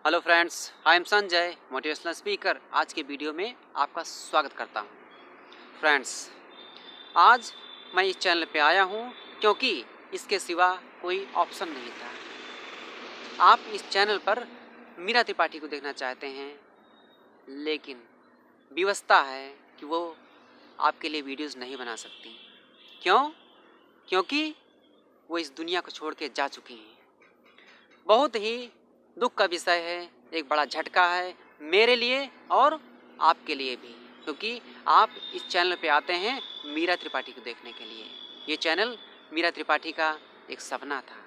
Hello friends, I am Sanjay, motivational speaker. आज के video में आपका स्वागत करता हूँ। फ्रेंड्स, आज मैं इस चैनल पे आया हूँ क्योंकि इसके सिवा कोई ऑप्शन नहीं था। आप इस चैनल पर मीरा त्रिपाठी को देखना चाहते हैं, लेकिन विवशता है कि वो आपके लिए वीडियोस नहीं बना सकती। क्यों? क्योंकि वो इस दुनिया को छोड़ के जा चुकी हैं। बहुत ही दुख का विषय है, एक बड़ा झटका है मेरे लिए और आपके लिए भी, क्योंकि आप इस चैनल पे आते हैं मीरा त्रिपाठी को देखने के लिए। ये चैनल मीरा त्रिपाठी का एक सपना था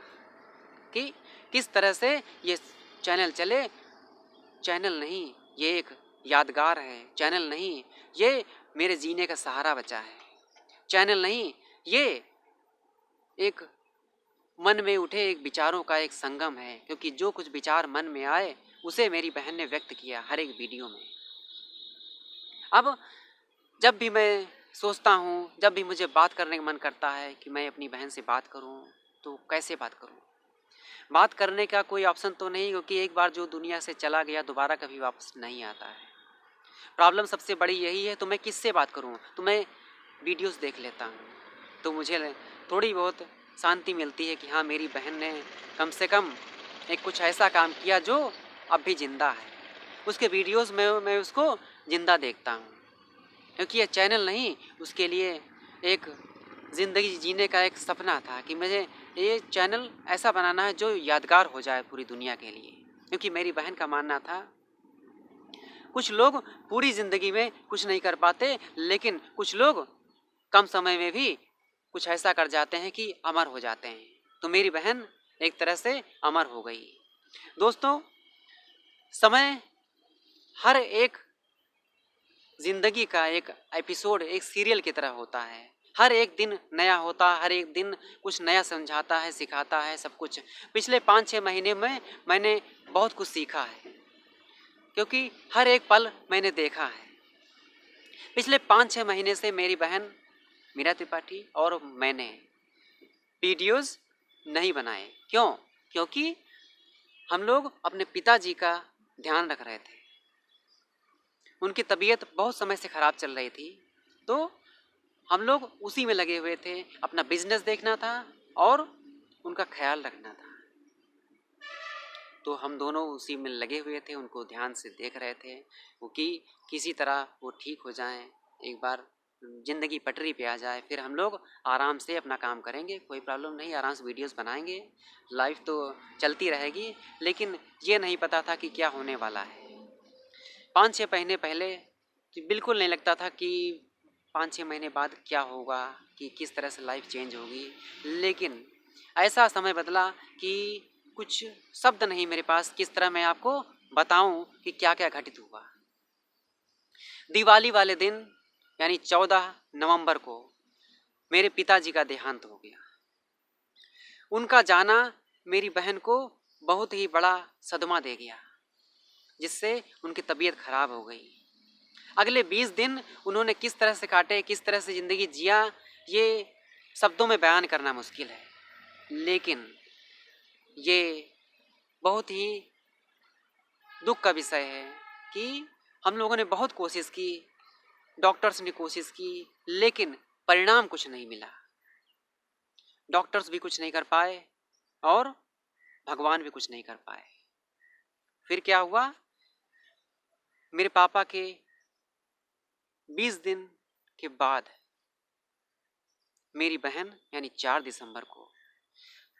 कि किस तरह से ये चैनल चले। चैनल नहीं, ये एक यादगार है। चैनल नहीं, ये मेरे जीने का सहारा बचा है। चैनल नहीं, ये एक मन में उठे एक विचारों का एक संगम है, क्योंकि जो कुछ विचार मन में आए उसे मेरी बहन ने व्यक्त किया हर एक वीडियो में। अब जब भी मैं सोचता हूँ, जब भी मुझे बात करने का मन करता है कि मैं अपनी बहन से बात करूँ, तो कैसे बात करूँ? बात करने का कोई ऑप्शन तो नहीं, क्योंकि एक बार जो दुनिया से चला गया दोबारा कभी वापस नहीं आता है। प्रॉब्लम सबसे बड़ी यही है। तो मैं किससे बात करूँ? तो मैं वीडियोस देख लेता हूँ, तो मुझे थोड़ी बहुत शांति मिलती है कि हाँ, मेरी बहन ने कम से कम एक कुछ ऐसा काम किया जो अब भी ज़िंदा है। उसके वीडियोस में मैं उसको ज़िंदा देखता हूँ, क्योंकि यह चैनल नहीं, उसके लिए एक ज़िंदगी जीने का एक सपना था कि मुझे ये चैनल ऐसा बनाना है जो यादगार हो जाए पूरी दुनिया के लिए। क्योंकि मेरी बहन का मानना था, कुछ लोग पूरी ज़िंदगी में कुछ नहीं कर पाते, लेकिन कुछ लोग कम समय में भी कुछ ऐसा कर जाते हैं कि अमर हो जाते हैं। तो मेरी बहन एक तरह से अमर हो गई। दोस्तों, समय हर एक ज़िंदगी का एक एपिसोड एक सीरियल की तरह होता है। हर एक दिन नया होता है, हर एक दिन कुछ नया समझाता है, सिखाता है सब कुछ। पिछले 5-6 महीने में मैंने बहुत कुछ सीखा है, क्योंकि हर एक पल मैंने देखा है। पिछले 5-6 महीने से मेरी बहन मीरा त्रिपाठी और मैंने वीडियोस नहीं बनाए। क्यों? क्योंकि हम लोग अपने पिताजी का ध्यान रख रहे थे। उनकी तबीयत बहुत समय से ख़राब चल रही थी, तो हम लोग उसी में लगे हुए थे। अपना बिजनेस देखना था और उनका ख्याल रखना था, तो हम दोनों उसी में लगे हुए थे, उनको ध्यान से देख रहे थे, क्योंकि किसी तरह वो ठीक हो जाएं, एक बार ज़िंदगी पटरी पे आ जाए, फिर हम लोग आराम से अपना काम करेंगे। कोई प्रॉब्लम नहीं, आराम से वीडियोस बनाएंगे, लाइफ तो चलती रहेगी। लेकिन ये नहीं पता था कि क्या होने वाला है। 5-6 महीने पहले बिल्कुल नहीं लगता था कि 5-6 महीने बाद क्या होगा, कि किस तरह से लाइफ चेंज होगी। लेकिन ऐसा समय बदला कि कुछ शब्द नहीं मेरे पास, किस तरह मैं आपको बताऊं कि क्या क्या घटित हुआ। दिवाली वाले दिन यानी 14 नवंबर को मेरे पिताजी का देहांत हो गया। उनका जाना मेरी बहन को बहुत ही बड़ा सदमा दे गया, जिससे उनकी तबीयत खराब हो गई। अगले 20 दिन उन्होंने किस तरह से काटे, किस तरह से ज़िंदगी जिया, ये शब्दों में बयान करना मुश्किल है। लेकिन ये बहुत ही दुख का विषय है कि हम लोगों ने बहुत कोशिश की, डॉक्टर्स ने कोशिश की, लेकिन परिणाम कुछ नहीं मिला। डॉक्टर्स भी कुछ नहीं कर पाए और भगवान भी कुछ नहीं कर पाए। फिर क्या हुआ? मेरे पापा के 20 दिन के बाद मेरी बहन यानी 4 दिसंबर को,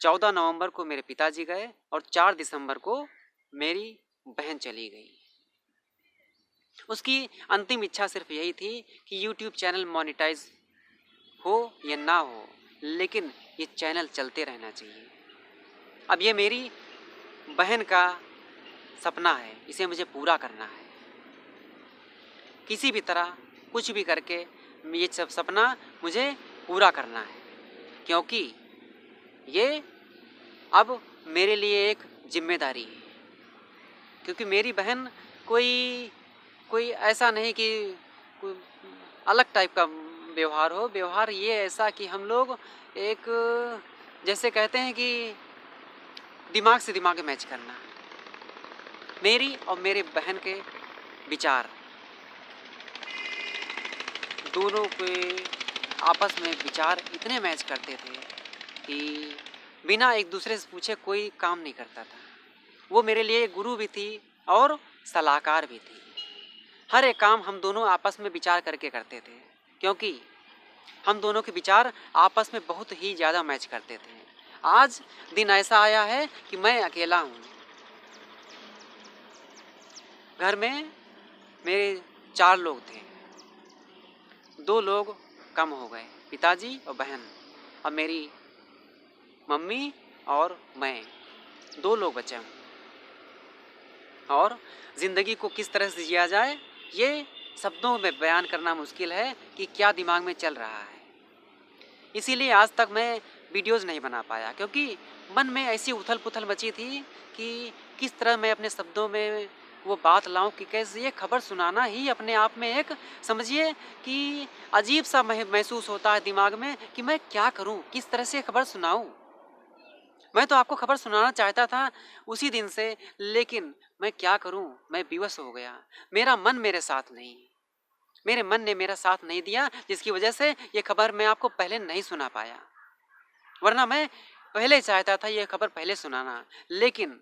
14 नवंबर को मेरे पिताजी गए और 4 दिसंबर को मेरी बहन चली गई। उसकी अंतिम इच्छा सिर्फ यही थी कि यूट्यूब चैनल मोनेटाइज हो या ना हो, लेकिन ये चैनल चलते रहना चाहिए। अब ये मेरी बहन का सपना है, इसे मुझे पूरा करना है। किसी भी तरह कुछ भी करके ये सब सपना मुझे पूरा करना है, क्योंकि ये अब मेरे लिए एक जिम्मेदारी है। क्योंकि मेरी बहन कोई कोई ऐसा नहीं कि कोई अलग टाइप का व्यवहार हो। व्यवहार ये ऐसा कि हम लोग एक, जैसे कहते हैं कि दिमाग से दिमाग मैच करना। मेरी और मेरे बहन के विचार दोनों के आपस में विचार इतने मैच करते थे कि बिना एक दूसरे से पूछे कोई काम नहीं करता था। वो मेरे लिए गुरु भी थी और सलाहकार भी थी। हर एक काम हम दोनों आपस में विचार करके करते थे, क्योंकि हम दोनों के विचार आपस में बहुत ही ज़्यादा मैच करते थे। आज दिन ऐसा आया है कि मैं अकेला हूँ। घर में मेरे 4 लोग थे, 2 लोग कम हो गए, पिताजी और बहन। अब मेरी मम्मी और मैं, 2 लोग बचे हैं। और ज़िंदगी को किस तरह से जिया जाए, ये शब्दों में बयान करना मुश्किल है कि क्या दिमाग में चल रहा है। इसीलिए आज तक मैं वीडियोज़ नहीं बना पाया, क्योंकि मन में ऐसी उथल पुथल मची थी कि किस तरह मैं अपने शब्दों में वो बात लाऊं कि कैसे ये खबर सुनाना ही अपने आप में एक, समझिए कि अजीब सा महसूस होता है दिमाग में कि मैं क्या करूं, किस तरह से खबर सुनाऊं। मैं तो आपको खबर सुनाना चाहता था उसी दिन से, लेकिन मैं क्या करूं, मैं विवश हो गया। मेरा मन मेरे साथ नहीं, मेरे मन ने मेरा साथ नहीं दिया, जिसकी वजह से ये खबर मैं आपको पहले नहीं सुना पाया। वरना मैं पहले चाहता था ये खबर पहले सुनाना, लेकिन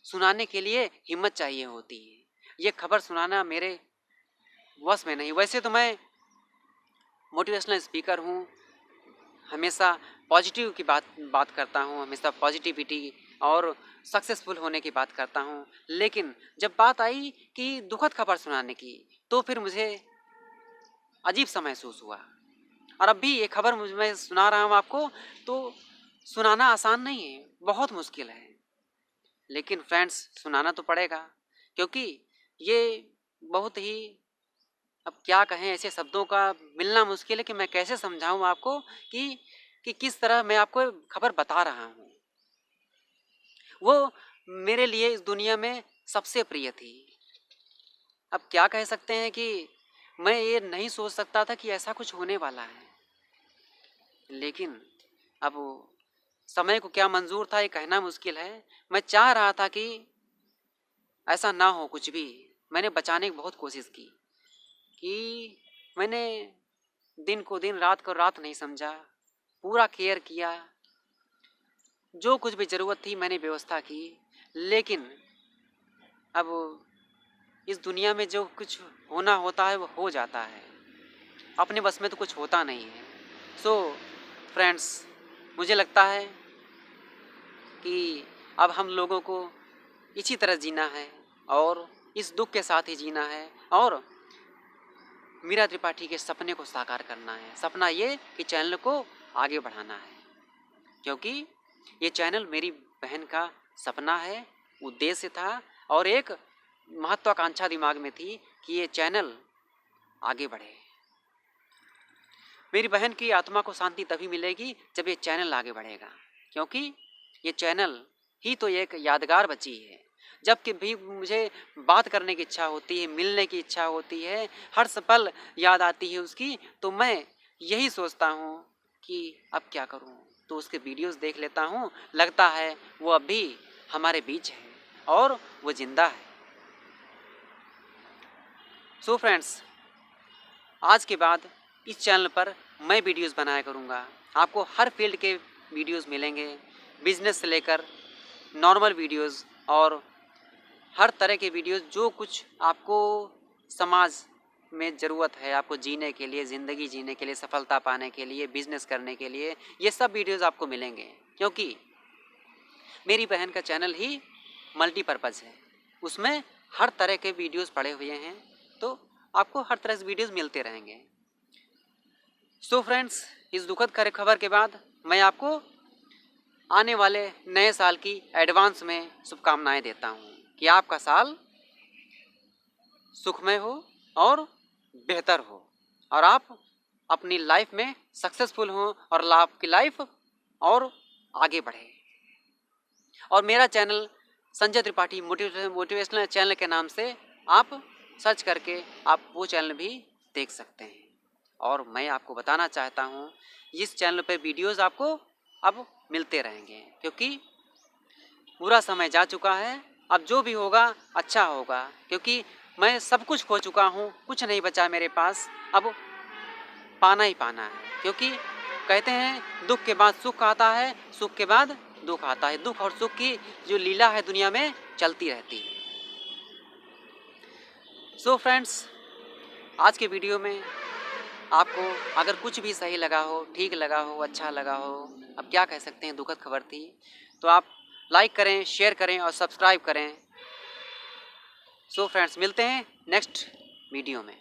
सुनाने के लिए हिम्मत चाहिए होती है। ये खबर सुनाना मेरे वश में नहीं। वैसे तो मैं मोटिवेशनल स्पीकर हूँ, हमेशा पॉजिटिव की बात करता हूँ, हमेशा पॉजिटिविटी और सक्सेसफुल होने की बात करता हूँ। लेकिन जब बात आई कि दुखद खबर सुनाने की, तो फिर मुझे अजीब सा महसूस हुआ। और अब भी ये खबर मैं सुना रहा हूँ आपको, तो सुनाना आसान नहीं है, बहुत मुश्किल है। लेकिन फ्रेंड्स, सुनाना तो पड़ेगा, क्योंकि ये बहुत ही, अब क्या कहें, ऐसे शब्दों का मिलना मुश्किल है कि मैं कैसे समझाऊं आपको कि किस तरह मैं आपको खबर बता रहा हूं। वो मेरे लिए इस दुनिया में सबसे प्रिय थी। अब क्या कह सकते हैं कि मैं ये नहीं सोच सकता था कि ऐसा कुछ होने वाला है, लेकिन अब समय को क्या मंजूर था ये कहना मुश्किल है। मैं चाह रहा था कि ऐसा ना हो कुछ भी। मैंने बचाने की बहुत कोशिश की कि मैंने दिन को दिन, रात को रात नहीं समझा, पूरा केयर किया, जो कुछ भी ज़रूरत थी मैंने व्यवस्था की। लेकिन अब इस दुनिया में जो कुछ होना होता है वो हो जाता है, अपने बस में तो कुछ होता नहीं है। सो फ्रेंड्स, मुझे लगता है कि अब हम लोगों को इसी तरह जीना है और इस दुख के साथ ही जीना है और मीरा त्रिपाठी के सपने को साकार करना है। सपना ये कि चैनल को आगे बढ़ाना है, क्योंकि ये चैनल मेरी बहन का सपना है, उद्देश्य था और एक महत्वाकांक्षा दिमाग में थी कि ये चैनल आगे बढ़े। मेरी बहन की आत्मा को शांति तभी मिलेगी जब ये चैनल आगे बढ़ेगा, क्योंकि ये चैनल ही तो एक यादगार बची है। जब कि भी मुझे बात करने की इच्छा होती है, मिलने की इच्छा होती है, हर पल याद आती है उसकी, तो मैं यही सोचता हूँ कि अब क्या करूँ, तो उसके वीडियोस देख लेता हूँ। लगता है वो अब भी हमारे बीच है और वो जिंदा है। सो फ्रेंड्स, आज के बाद इस चैनल पर मैं वीडियोस बनाया करूँगा। आपको हर फील्ड के वीडियोस मिलेंगे, बिजनेस से लेकर नॉर्मल वीडियोस और हर तरह के वीडियोस, जो कुछ आपको समाज में ज़रूरत है, आपको जीने के लिए, ज़िंदगी जीने के लिए, सफलता पाने के लिए, बिजनेस करने के लिए, ये सब वीडियोस आपको मिलेंगे। क्योंकि मेरी बहन का चैनल ही मल्टीपर्पज़ है, उसमें हर तरह के वीडियोस पड़े हुए हैं, तो आपको हर तरह से वीडियोस मिलते रहेंगे। सो फ्रेंड्स, इस दुखद खबर के बाद मैं आपको आने वाले नए साल की एडवांस में शुभकामनाएं देता हूं कि आपका साल सुखमय हो और बेहतर हो और आप अपनी लाइफ में सक्सेसफुल हो और आपकी लाइफ और आगे बढ़े। और मेरा channel Sanjay Tripathi motivational channel के नाम से आप सर्च करके आप वो चैनल भी देख सकते हैं। और मैं आपको बताना चाहता हूँ, इस चैनल पे वीडियोस आपको अब मिलते रहेंगे, क्योंकि पूरा समय जा चुका है अब जो भी होगा अच्छा होगा, क्योंकि मैं सब कुछ खो चुका हूँ, कुछ नहीं बचा मेरे पास। अब पाना ही पाना है, क्योंकि कहते हैं दुख के बाद सुख आता है, सुख के बाद दुख आता है। दुख और सुख की जो लीला है दुनिया में चलती रहती है। सो फ्रेंड्स, आज के वीडियो में आपको अगर कुछ भी सही लगा हो, ठीक लगा हो, अच्छा लगा हो, अब क्या कह सकते हैं, दुखद खबर थी, तो आप लाइक करें, शेयर करें और सब्सक्राइब करें। सो फ्रेंड्स, मिलते हैं नेक्स्ट वीडियो में।